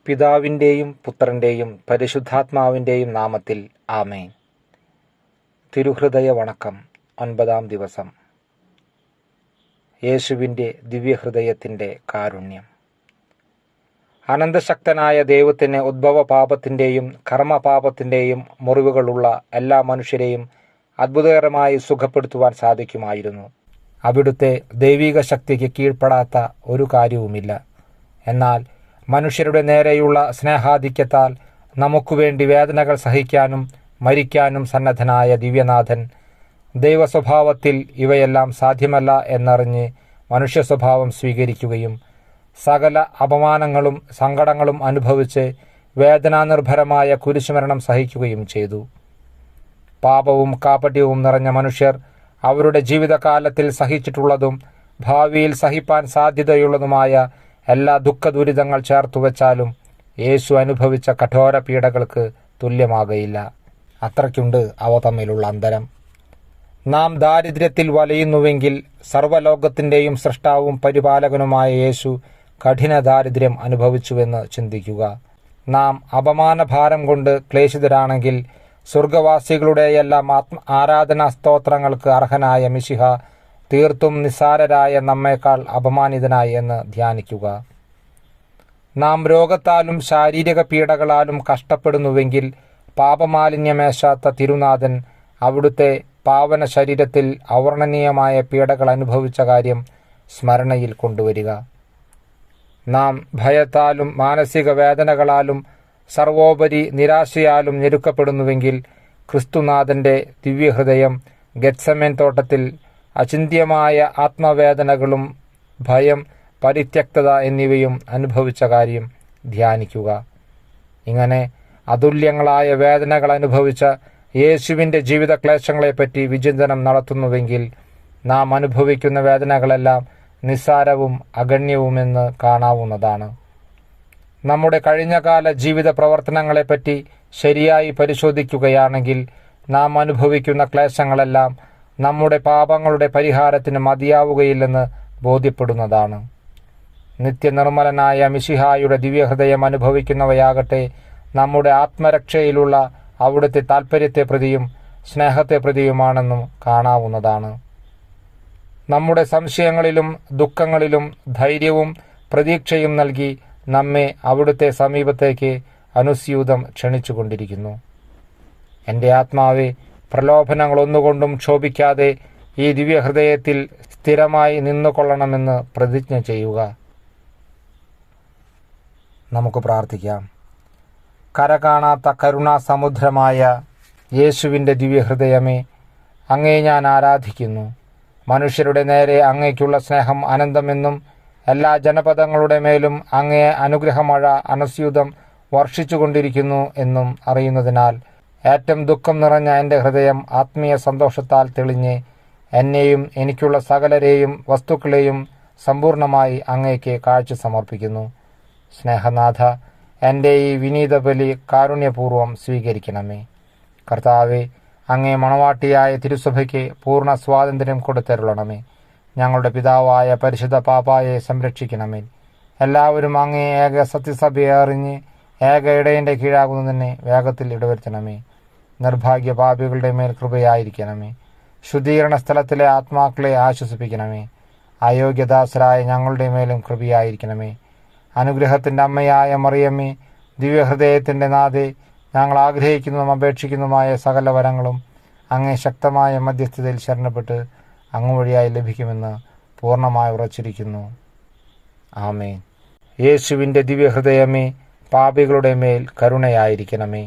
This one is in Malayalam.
പിതാവിൻ്റെയും പുത്രൻ്റെയും പരിശുദ്ധാത്മാവിൻ്റെയും നാമത്തിൽ ആമേൻ. തിരുഹൃദയ വണക്കം 9-ാം ദിവസം. യേശുവിൻ്റെ ദിവ്യഹൃദയത്തിൻ്റെ കാരുണ്യം. അനന്തശക്തനായ ദൈവത്തിന് ഉദ്ഭവപാപത്തിൻ്റെയും കർമ്മപാപത്തിൻ്റെയും മുറിവുകളുള്ള എല്ലാ മനുഷ്യരെയും അത്ഭുതകരമായി സുഖപ്പെടുത്തുവാൻ സാധിക്കുമായിരുന്നു. അവിടുത്തെ ദൈവിക ശക്തിക്ക് കീഴ്പ്പെടാത്ത ഒരു കാര്യവുമില്ല. എന്നാൽ മനുഷ്യരുടെ നേരെയുള്ള സ്നേഹാധിക്യത്താൽ നമുക്കുവേണ്ടി വേദനകൾ സഹിക്കാനും മരിക്കാനും സന്നദ്ധനായ ദിവ്യനാഥൻ ദൈവസ്വഭാവത്തിൽ ഇവയെല്ലാം സാധ്യമല്ല എന്നറിഞ്ഞ് മനുഷ്യ സ്വഭാവം സ്വീകരിക്കുകയും സകല അപമാനങ്ങളും സങ്കടങ്ങളും അനുഭവിച്ച് വേദനാനിർഭരമായ കുരിശുമരണം സഹിക്കുകയും ചെയ്തു. പാപവും കാപട്യവും നിറഞ്ഞ മനുഷ്യർ അവരുടെ ജീവിതകാലത്തിൽ സഹിച്ചിട്ടുള്ളതും ഭാവിയിൽ സഹിപ്പാൻ സാധ്യതയുള്ളതുമായ എല്ലാ ദുഃഖദുരിതങ്ങൾ ചേർത്തുവെച്ചാലും യേശു അനുഭവിച്ച കഠോര പീഡകൾക്ക് തുല്യമാകയില്ല. അത്രയ്ക്കുണ്ട് അവ തമ്മിലുള്ള അന്തരം. നാം ദാരിദ്ര്യത്തിൽ വലയുന്നുവെങ്കിൽ സർവ്വലോകത്തിൻ്റെയും സൃഷ്ടാവും പരിപാലകനുമായ യേശു കഠിന ദാരിദ്ര്യം അനുഭവിച്ചുവെന്ന് ചിന്തിക്കുക. നാം അപമാനഭാരം കൊണ്ട് ക്ലേശിതരാണെങ്കിൽ സ്വർഗവാസികളുടെയെല്ലാം ആരാധനാ സ്തോത്രങ്ങൾക്ക് അർഹനായ മിശിഹ തീർത്തും നിസ്സാരരായ നമ്മേക്കാൾ അപമാനിതനായി എന്ന് ധ്യാനിക്കുക. നാം രോഗത്താലും ശാരീരിക പീഡകളാലും കഷ്ടപ്പെടുന്നുവെങ്കിൽ പാപമാലിന്യമേശാത്ത തിരുനാഥൻ അവിടുത്തെ പാവന ശരീരത്തിൽ അവർണ്ണനീയമായ പീഡകൾ അനുഭവിച്ച കാര്യം സ്മരണയിൽ കൊണ്ടുവരിക. നാം ഭയത്താലും മാനസിക വേദനകളാലും സർവോപരി നിരാശയാലും ഞെരുക്കപ്പെടുന്നുവെങ്കിൽ ക്രിസ്തുനാഥൻ്റെ ദിവ്യഹൃദയം ഗെത്സമേൻ തോട്ടത്തിൽ അചിന്ത്യമായ ആത്മവേദനകളും ഭയം, പരിത്യക്തത എന്നിവയും അനുഭവിച്ച കാര്യം ധ്യാനിക്കുക. ഇങ്ങനെ അതുല്യങ്ങളായ വേദനകൾ അനുഭവിച്ച യേശുവിൻ്റെ ജീവിത ക്ലേശങ്ങളെപ്പറ്റി വിചിന്തനം നടത്തുന്നുവെങ്കിൽ നാം അനുഭവിക്കുന്ന വേദനകളെല്ലാം നിസ്സാരവും അഗണ്യവുമെന്ന് കാണാവുന്നതാണ്. നമ്മുടെ കഴിഞ്ഞകാല ജീവിത പ്രവർത്തനങ്ങളെപ്പറ്റി ശരിയായി പരിശോധിക്കുകയാണെങ്കിൽ നാം അനുഭവിക്കുന്ന ക്ലേശങ്ങളെല്ലാം നമ്മുടെ പാപങ്ങളുടെ പരിഹാരത്തിന് മതിയാവുകയില്ലെന്ന് ബോധ്യപ്പെടുന്നതാണ്. നിത്യനിർമ്മലനായ മിശിഹായുടെ ദിവ്യഹൃദയം അനുഭവിക്കുന്നവയാകട്ടെ നമ്മുടെ ആത്മരക്ഷയിലുള്ള അവിടുത്തെ താൽപ്പര്യത്തെ പ്രതിയും സ്നേഹത്തെ പ്രതിയുമാണെന്നും കാണാവുന്നതാണ്. നമ്മുടെ സംശയങ്ങളിലും ദുഃഖങ്ങളിലും ധൈര്യവും പ്രതീക്ഷയും നൽകി നമ്മെ അവിടുത്തെ സമീപത്തേക്ക് അനുസ്യൂതം ക്ഷണിച്ചുകൊണ്ടിരിക്കുന്നു. എൻ്റെ ആത്മാവെ, പ്രലോഭനങ്ങളൊന്നുകൊണ്ടും ക്ഷോഭിക്കാതെ ഈ ദിവ്യഹൃദയത്തിൽ സ്ഥിരമായി നിന്നുകൊള്ളണമെന്ന് പ്രതിജ്ഞ ചെയ്യുക. നമുക്ക് പ്രാർത്ഥിക്കാം. കരകാണാത്ത കരുണാസമുദ്രമായ യേശുവിൻ്റെ ദിവ്യഹൃദയമേ, അങ്ങേ ഞാൻ ആരാധിക്കുന്നു. മനുഷ്യരുടെ നേരെ അങ്ങേക്കുള്ള സ്നേഹം അനന്തമെന്നും എല്ലാ ജനപദങ്ങളുടെ മേലും അങ്ങേ അനുഗ്രഹമഴ അനുസ്യൂതം വർഷിച്ചുകൊണ്ടിരിക്കുന്നു എന്നും അറിയുന്നതിനാൽ ഏറ്റവും ദുഃഖം നിറഞ്ഞ എൻ്റെ ഹൃദയം ആത്മീയ സന്തോഷത്താൽ തെളിഞ്ഞ് എന്നെയും എനിക്കുള്ള സകലരെയും വസ്തുക്കളെയും സമ്പൂർണമായി അങ്ങേക്ക് കാഴ്ച സമർപ്പിക്കുന്നു. സ്നേഹനാഥ, എൻ്റെ ഈ വിനീത ബലി കാരുണ്യപൂർവ്വം സ്വീകരിക്കണമേ. കർത്താവെ, അങ്ങേ മണവാട്ടിയായ തിരുസഭയ്ക്ക് പൂർണ്ണ സ്വാതന്ത്ര്യം കൊടുത്തരുളണമേ. ഞങ്ങളുടെ പിതാവായ പരിശുദ്ധ പാപ്പായെ സംരക്ഷിക്കണമേ. എല്ലാവരും അങ്ങേ ഏക സത്യസഭയെ അറിഞ്ഞ് ഏക ഇടയൻ്റെ കീഴാകുന്നതിനെ വേഗത്തിൽ ഇടവരുത്തണമേ. നിർഭാഗ്യ പാപികളുടെ മേൽ കൃപയായിരിക്കണമേ. ശുദ്ധീകരണ സ്ഥലത്തിലെ ആത്മാക്കളെ ആശ്വസിപ്പിക്കണമേ. അയോഗ്യദാസരായ ഞങ്ങളുടെ മേലും കൃപയായിരിക്കണമേ. അനുഗ്രഹത്തിൻ്റെ അമ്മയായ മറിയമ്മേ, ദിവ്യഹൃദയത്തിൻ്റെ നാഥേ, ഞങ്ങൾ ആഗ്രഹിക്കുന്നതും അപേക്ഷിക്കുന്നതുമായ സകല വരങ്ങളും അങ്ങേ ശക്തമായ മധ്യസ്ഥതയിൽ ശരണപ്പെട്ട് അങ്ങ് വഴിയായി ലഭിക്കുമെന്ന് പൂർണ്ണമായി ഉറച്ചിരിക്കുന്നു. ആമേൻ. യേശുവിൻ്റെ ദിവ്യഹൃദയമേ, പാപികളുടെ മേൽ കരുണയായിരിക്കണമേ.